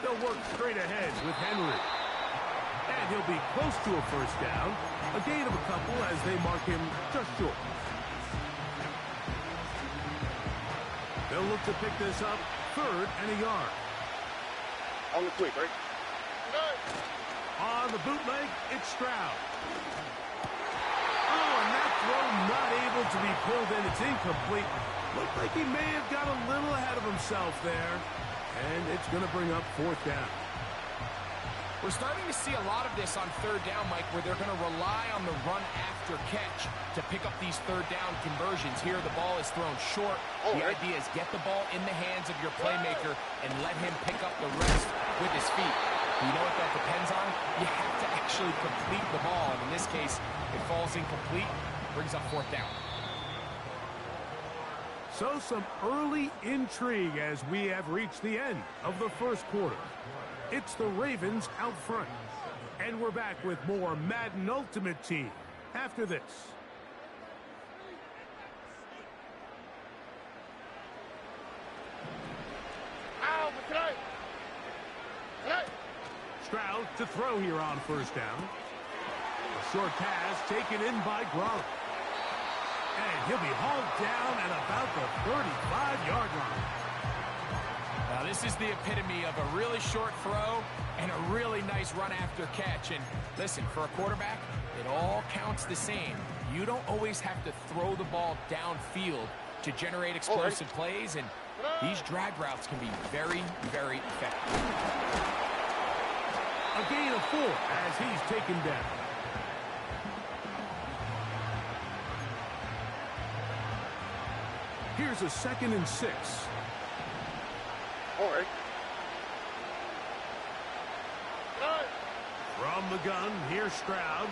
They'll work straight ahead with Henry. And he'll be close to a first down. A gain of a couple as they mark him just short. They'll look to pick this up, 3rd and a yard. On the quick, right? On the bootleg, it's Stroud. Oh, and that throw not able to be pulled in. It's incomplete. Looked like he may have got a little ahead of himself there. And it's going to bring up 4th down. We're starting to see a lot of this on 3rd down, Mike, where they're going to rely on the run after catch to pick up these 3rd down conversions. Here, the ball is thrown short. The idea is get the ball in the hands of your playmaker and let him pick up the rest with his feet. You know what that depends on? You have to actually complete the ball. And in this case, it falls incomplete, brings up 4th down. So some early intrigue as we have reached the end of the first quarter. It's the Ravens out front. And we're back with more Madden Ultimate Team after this. Stroud to throw here on first down. A short pass taken in by Gronk. And he'll be hauled down at about the 35-yard line. Now, this is the epitome of a really short throw and a really nice run after catch. And listen, for a quarterback, it all counts the same. You don't always have to throw the ball downfield to generate explosive plays, and these drag routes can be very, very effective. A gain of 4 as he's taken down. Here's a 2nd and 6. From the gun, here's Stroud.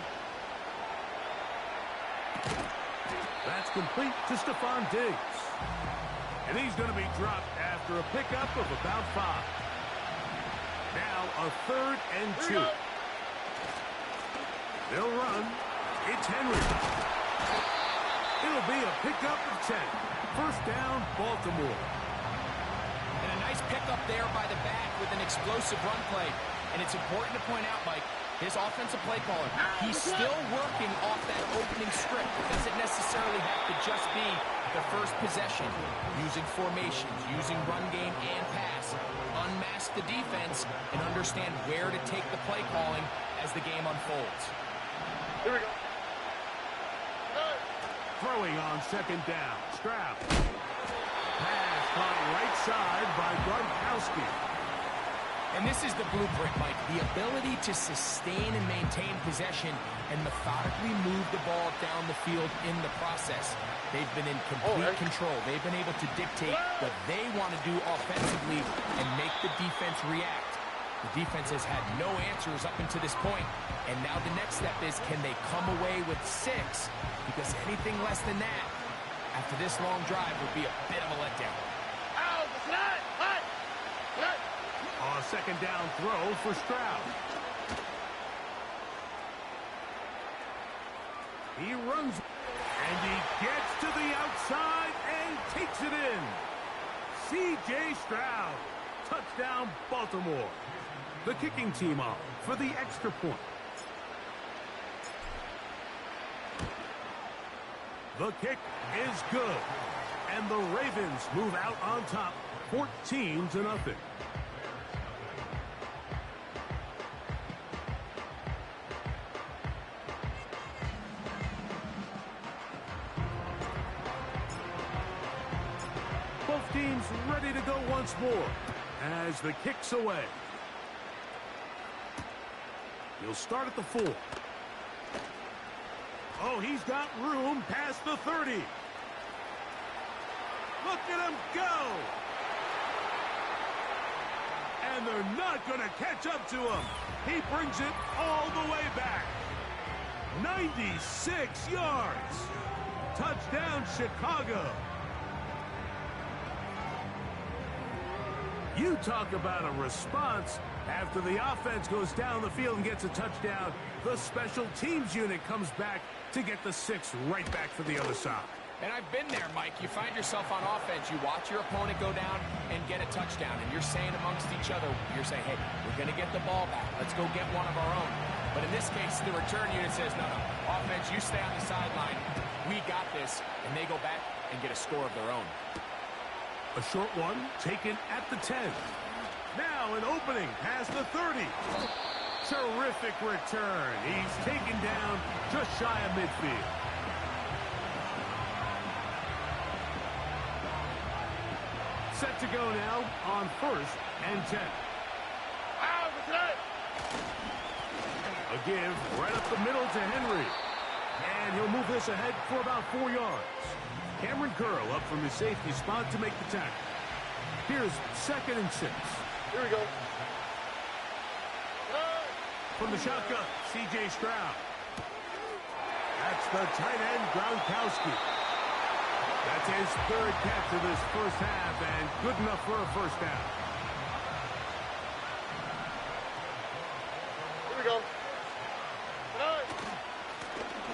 That's complete to Stephon Diggs. And he's going to be dropped after a pickup of about 5. Now a 3rd and 2. They'll run. It's Henry. It'll be a pickup of 10. First down, Baltimore. And a nice pickup there by the back with an explosive run play. And it's important to point out, Mike, his offensive play caller, he's still working off that opening script. It doesn't necessarily have to just be the first possession. Using formations, using run game and pass. Unmask the defense and understand where to take the play calling as the game unfolds. Here we go. Throwing on 2nd down, Stroud. Pass caught right side by Gronkowski. And this is the blueprint, Mike. The ability to sustain and maintain possession and methodically move the ball down the field in the process. They've been in complete control. They've been able to dictate what they want to do offensively and make the defense react. The defense has had no answers up until this point, and now the next step is, can they come away with 6? Because anything less than that, after this long drive, would be a bit of a letdown. A 2nd down throw for Stroud. He runs, and he gets to the outside and takes it in. C.J. Stroud. Touchdown, Baltimore. The kicking team off for the extra point. The kick is good. And the Ravens move out on top, 14-0. Both teams ready to go once more as the kick's away. He'll start at the 4. Oh, he's got room past the 30. Look at him go! And they're not going to catch up to him. He brings it all the way back. 96 yards. Touchdown, Chicago. You talk about a response. After the offense goes down the field and gets a touchdown, the special teams unit comes back to get the 6 right back for the other side. And I've been there, Mike. You find yourself on offense, you watch your opponent go down and get a touchdown, and you're saying amongst each other, you're saying, hey, we're going to get the ball back. Let's go get one of our own. But in this case, the return unit says, no, offense, you stay on the sideline. We got this. And they go back and get a score of their own. A short one taken at the 10. Now an opening past the 30. Terrific return. He's taken down just shy of midfield. Set to go now on 1st and 10. A give right up the middle to Henry. And he'll move this ahead for about 4 yards. Cameron Curl up from his safety spot to make the tackle. Here's 2nd and 6. Here we go. From the shotgun, C.J. Stroud. That's the tight end, Gronkowski. That's his 3rd catch of this first half, and good enough for a first down. Here we go.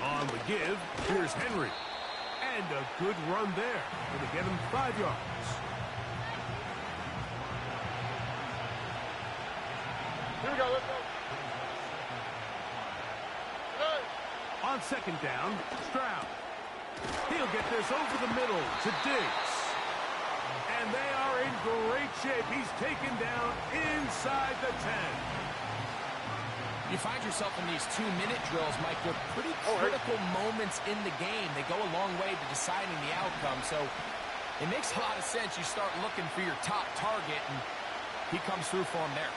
On the give, here's Henry. And a good run there. Going to get him 5 yards. Here we go, let's go. On 2nd down, Stroud. He'll get this over the middle to Diggs. And they are in great shape. He's taken down inside the 10. You find yourself in these 2-minute drills, Mike. They're pretty critical moments in the game. They go a long way to deciding the outcome. So it makes a lot of sense. You start looking for your top target, and he comes through for him there.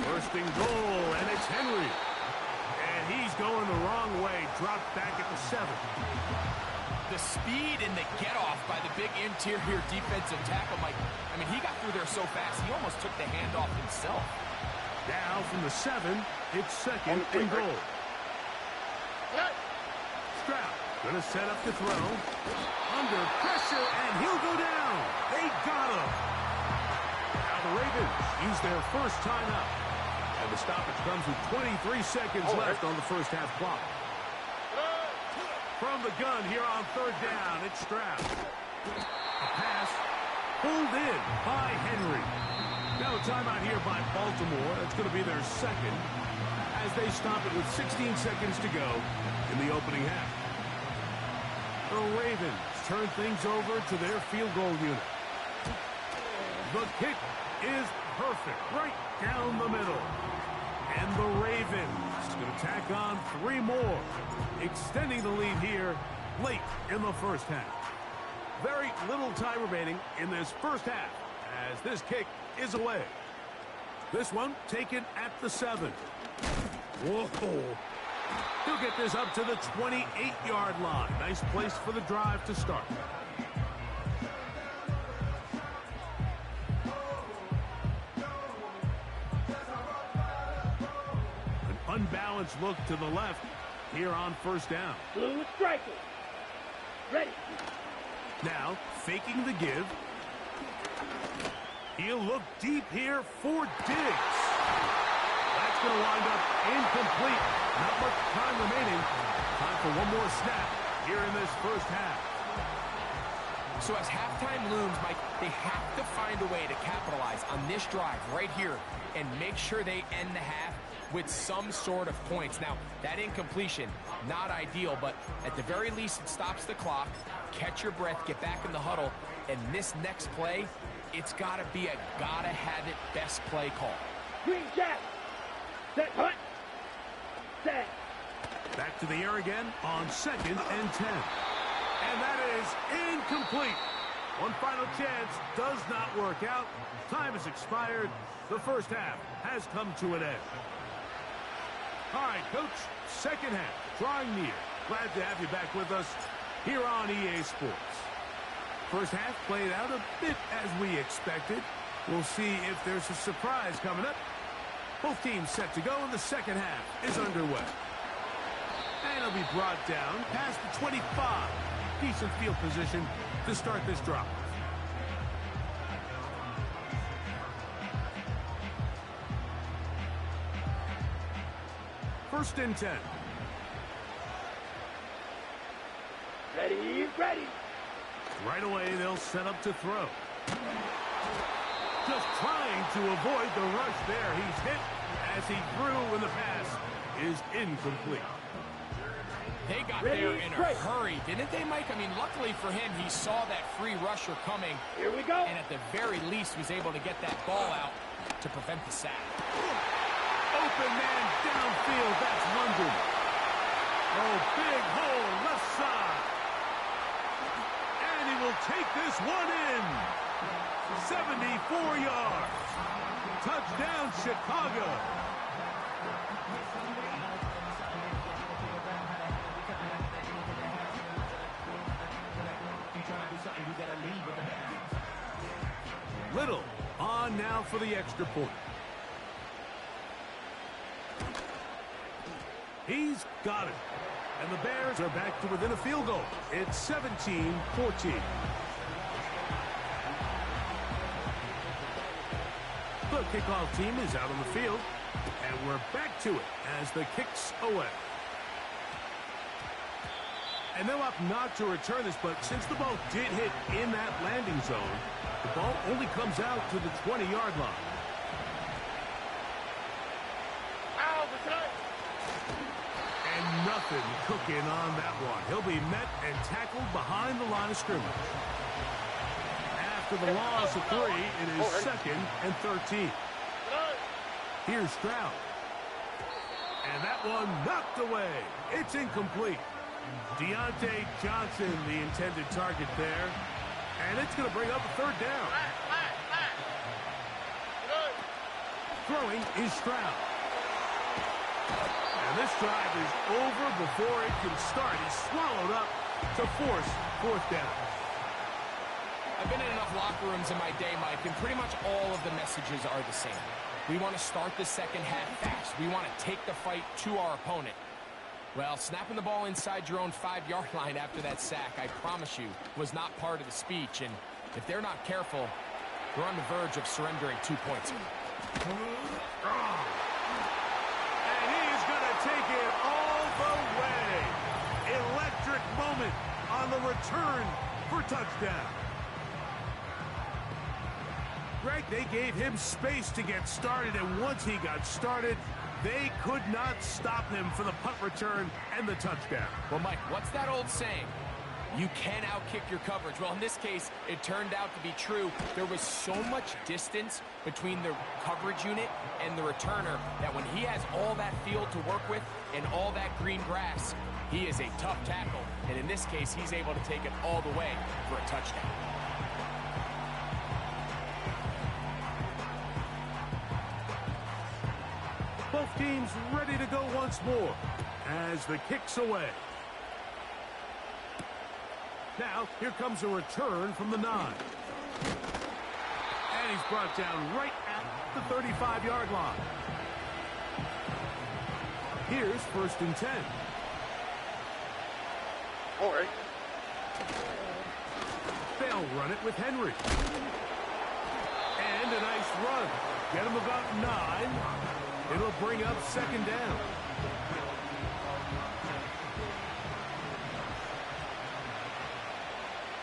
1st and goal, and it's Henry. And he's going the wrong way. Dropped back at the 7. The speed and the get-off by the big interior defensive tackle, Mike. I mean, he got through there so fast, he almost took the handoff himself. Now from the 7, it's 2nd and goal. Stroud going to set up the throw. Under pressure, and he'll go down. They got him. Now the Ravens use their first timeout. And the stoppage comes with 23 seconds left on the first half clock. From the gun here on 3rd down, it's Stroud. A pass pulled in by Henry. Now a timeout here by Baltimore. That's going to be their 2nd as they stop it with 16 seconds to go in the opening half. The Ravens turn things over to their field goal unit. The kick is perfect, right down the middle. And the Ravens going to tack on 3 more, extending the lead here late in the first half. Very little time remaining in this first half as this kick is away. This one taken at the 7. Whoa. He'll get this up to the 28-yard line. Nice place for the drive to start. An unbalanced look to the left here on 1st down. Blue striker. Ready. Now, faking the give. He'll look deep here for Diggs. That's going to wind up incomplete. Not much time remaining. Time for one more snap here in this first half. So as halftime looms, Mike, they have to find a way to capitalize on this drive right here and make sure they end the half with some sort of points. Now, that incompletion, not ideal, but at the very least, it stops the clock. Catch your breath, get back in the huddle, and this next play, it's got to be a gotta-have-it best play call. Green Jack. Set, hut. Set. Back to the air again on 2nd and 10. And that is incomplete. One final chance does not work out. Time has expired. The first half has come to an end. All right, Coach, second half drawing near. Glad to have you back with us here on EA Sports. First half played out a bit as we expected. We'll see if there's a surprise coming up. Both teams set to go, and the second half is underway. And it'll be brought down past the 25. Decent field position to start this drive. First and 10. Ready. Right away, they'll set up to throw. Just trying to avoid the rush there. He's hit as he threw, and the pass is incomplete. They got there in a hurry, didn't they, Mike? I mean, luckily for him, he saw that free rusher coming. Here we go. And at the very least was able to get that ball out to prevent the sack. Open man downfield. That's London. Oh, big hole left side. And he will take this one in. 74 yards. Touchdown, Chicago. Little on now for the extra point. He's got it. And the Bears are back to within a field goal. It's 17-14. The kickoff team is out on the field. And we're back to it as the kick's away. And they'll opt not to return this, but since the ball did hit in that landing zone, the ball only comes out to the 20-yard line. And nothing cooking on that one. He'll be met and tackled behind the line of scrimmage. After the loss of 3, it is 2nd and 13. Here's Stroud. And that one knocked away. It's incomplete. Deontay Johnson, the intended target there. And it's going to bring up a 3rd down. Throwing is Stroud. And this drive is over before it can start. He's swallowed up to force 4th down. I've been in enough locker rooms in my day, Mike, and pretty much all of the messages are the same. We want to start the second half fast. We want to take the fight to our opponent. Well, snapping the ball inside your own 5-yard line after that sack, I promise you, was not part of the speech. And if they're not careful, they're on the verge of surrendering 2 points. And he's going to take it all the way. Electric moment on the return for touchdown. Greg, they gave him space to get started, and once he got started, they could not stop him for the punt return and the touchdown. Well, Mike, what's that old saying? You can outkick your coverage. Well, in this case, it turned out to be true. There was so much distance between the coverage unit and the returner that when he has all that field to work with and all that green grass, he is a tough tackle. And in this case, he's able to take it all the way for a touchdown. Both teams ready to go once more as the kick's away. Now, here comes a return from the 9. And he's brought down right at the 35-yard line. Here's 1st and 10. All right. They'll run it with Henry. And a nice run. Get him about 9. It'll bring up 2nd down.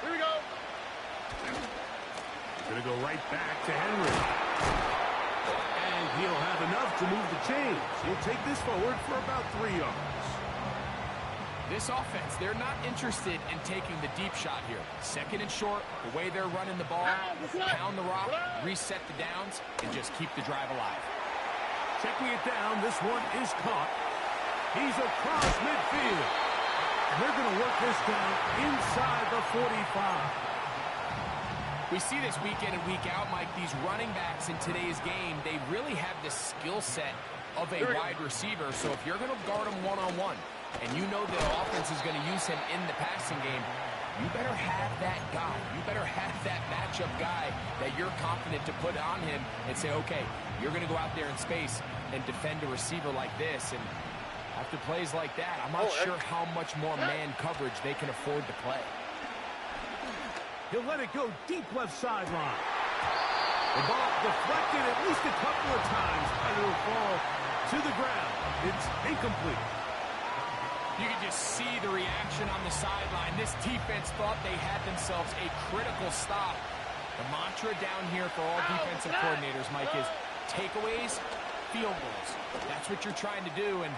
Here we go. Going to go right back to Henry. And he'll have enough to move the chains. He'll take this forward for about 3 yards. This offense, they're not interested in taking the deep shot here. 2nd and short, the way they're running the ball, pound the rock, reset the downs, and just keep the drive alive. Checking it down, this one is caught. He's across midfield. And they're going to work this down inside the 45. We see this week in and week out, Mike. These running backs in today's game, they really have the skill set of a wide receiver. So if you're going to guard him one-on-one, and you know the offense is going to use him in the passing game, you better have that guy. You better have that matchup guy that you're confident to put on him and say, okay, you're going to go out there in space and defend a receiver like this. And after plays like that, I'm not sure how much more man coverage they can afford to play. He'll let it go deep left sideline. The ball deflected at least a couple of times, and it'll fall to the ground. It's incomplete. You can just see the reaction on the sideline. This defense thought they had themselves a critical stop. The mantra down here for all defensive coordinators, Mike, is takeaways, field goals. That's what you're trying to do, and,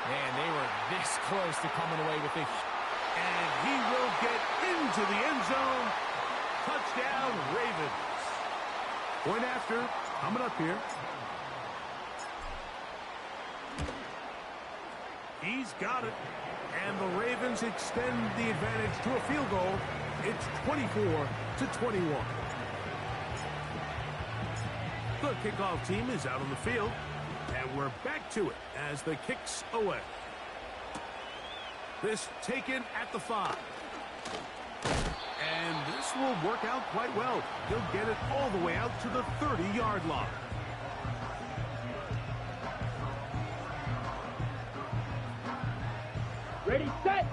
man, they were this close to coming away with it. And he will get into the end zone. Touchdown, Ravens. Point after, coming up here. He's got it. And the Ravens extend the advantage to a field goal. It's 24-21. The kickoff team is out on the field. And we're back to it as the kick's away. This taken at the 5. And this will work out quite well. He'll get it all the way out to the 30-yard line. Ready, set.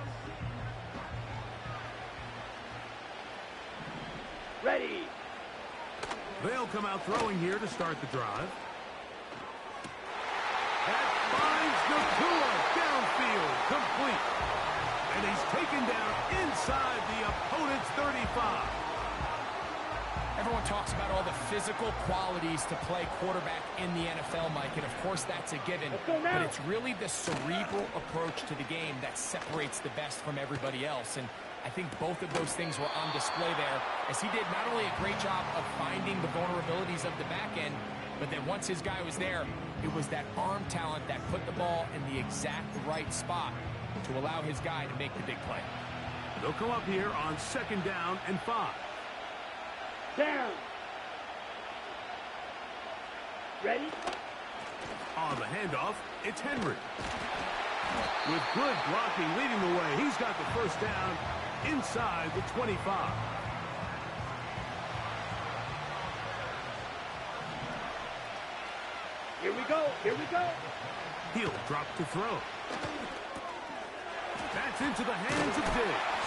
Ready. They'll come out throwing here to start the drive. That finds Nakua downfield, complete. And he's taken down inside the opponent's 35. Everyone talks about all the physical qualities to play quarterback in the NFL, Mike, and of course that's a given. But it's really the cerebral approach to the game that separates the best from everybody else. And I think both of those things were on display there, as he did not only a great job of finding the vulnerabilities of the back end, but then once his guy was there, it was that arm talent that put the ball in the exact right spot to allow his guy to make the big play. They'll come up here on 2nd down and 5. Down. Ready? On the handoff, it's Henry. With good blocking leading the way, he's got the first down inside the 25. Here we go. Here we go. He'll drop to throw. That's into the hands of Diggs.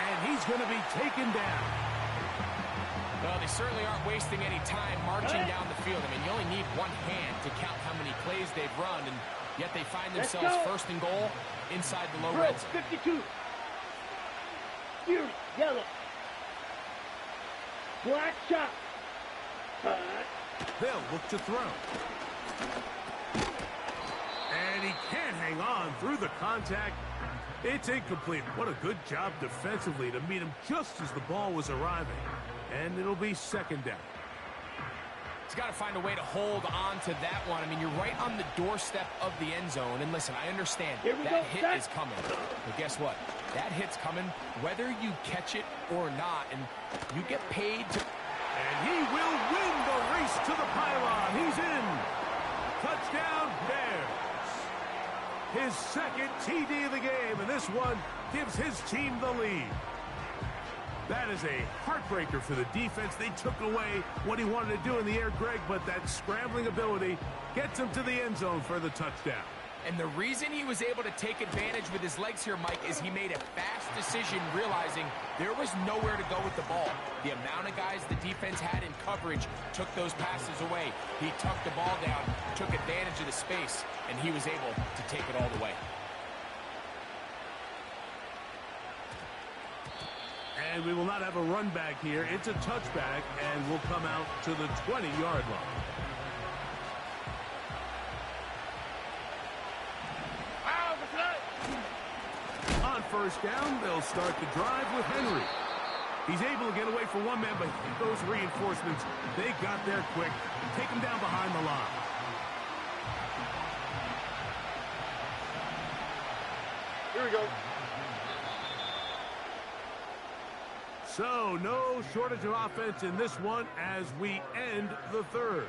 And he's going to be taken down. Well, they certainly aren't wasting any time marching down the field. I mean, you only need one hand to count how many plays they've run, and yet they find themselves first and goal inside the low red zone. 52. Fury, yellow. Black shot. They'll look to throw. And he can't hang on through the contact. It's incomplete. What a good job defensively to meet him just as the ball was arriving. And it'll be 2nd down. He's got to find a way to hold on to that one. I mean, you're right on the doorstep of the end zone. And listen, I understand that hit is coming. But guess what? That hit's coming whether you catch it or not. And you get paid to... And he will win the race to the pylon. He's in. Touchdown, Bears. His 2nd TD of the game, and this one gives his team the lead. That is a heartbreaker for the defense. They took away what he wanted to do in the air, Greg, but that scrambling ability gets him to the end zone for the touchdown. And the reason he was able to take advantage with his legs here, Mike, is he made a fast decision realizing there was nowhere to go with the ball. The amount of guys the defense had in coverage took those passes away. He tucked the ball down, took advantage of the space, and he was able to take it all the way. And we will not have a run back here. It's a touchback, and will come out to the 20-yard line. On 1st down, they'll start the drive with Henry. He's able to get away from one man, but those reinforcements, they got there quick. Take him down behind the line. Here we go. So, no shortage of offense in this one as we end the 3rd.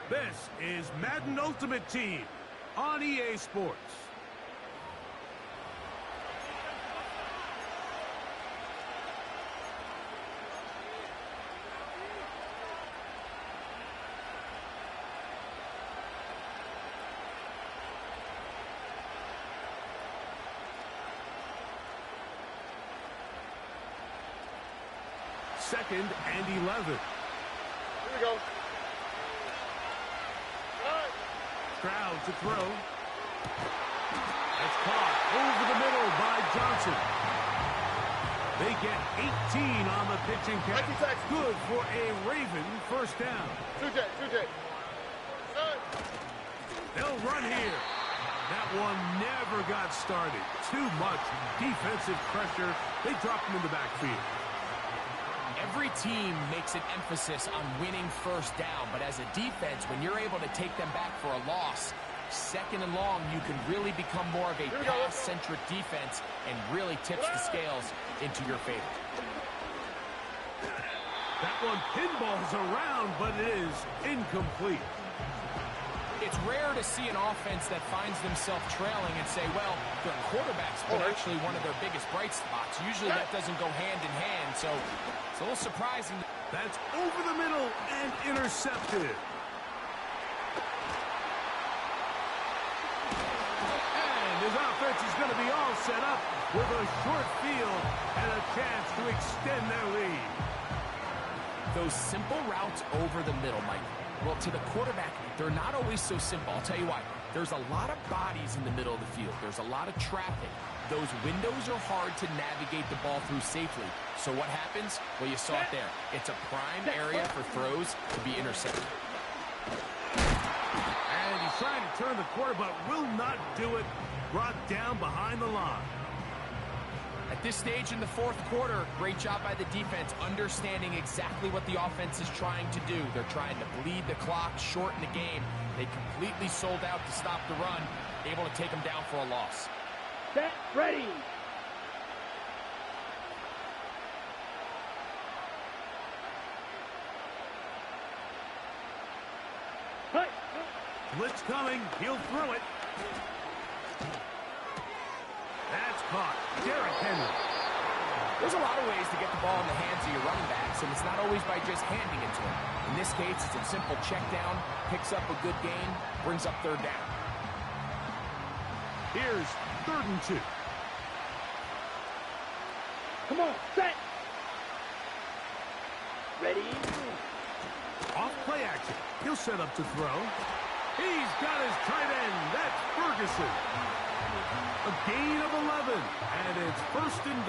This is Madden Ultimate Team on EA Sports. Second and 11. Here we go. Stroud to throw. That's caught over the middle by Johnson. They get 18 on the pitching count. Good for a Raven first down. 2J. They'll run here. That one never got started. Too much defensive pressure. They dropped him in the backfield. Every team makes an emphasis on winning first down, but as a defense, when you're able to take them back for a loss, second and long, you can really become more of a pass-centric defense and really tips the scales into your favor. That one pinballs around, but it is incomplete. It's rare to see an offense that finds themselves trailing and say, well, their quarterback's been actually one of their biggest bright spots. Usually that doesn't go hand in hand, so it's a little surprising. That's over the middle and intercepted. And his offense is going to be all set up with a short field and a chance to extend their lead. Those simple routes over the middle, Mike. Well, to the quarterback, they're not always so simple. I'll tell you why. There's a lot of bodies in the middle of the field. There's a lot of traffic. Those windows are hard to navigate the ball through safely. So what happens? Well, you saw it there. It's a prime area for throws to be intercepted. And he's trying to turn the corner, but will not do it. Brought down behind the line. At this stage in the fourth quarter, great job by the defense, understanding exactly what the offense is trying to do. They're trying to bleed the clock, shorten the game. They completely sold out to stop the run, able to take them down for a loss. Set, ready. Hey. Blitz coming. He'll throw it. That's caught. Derrick Henry. There's a lot of ways to get the ball in the hands of your running backs, and it's not always by just handing it to them. In this case, it's a simple check down, picks up a good gain, brings up third down. Here's 3rd and 2. Come on, set. Ready. Off play action. He'll set up to throw. He's got his tight end. That's Ferguson. A gain of 11, and it's 1st and goal.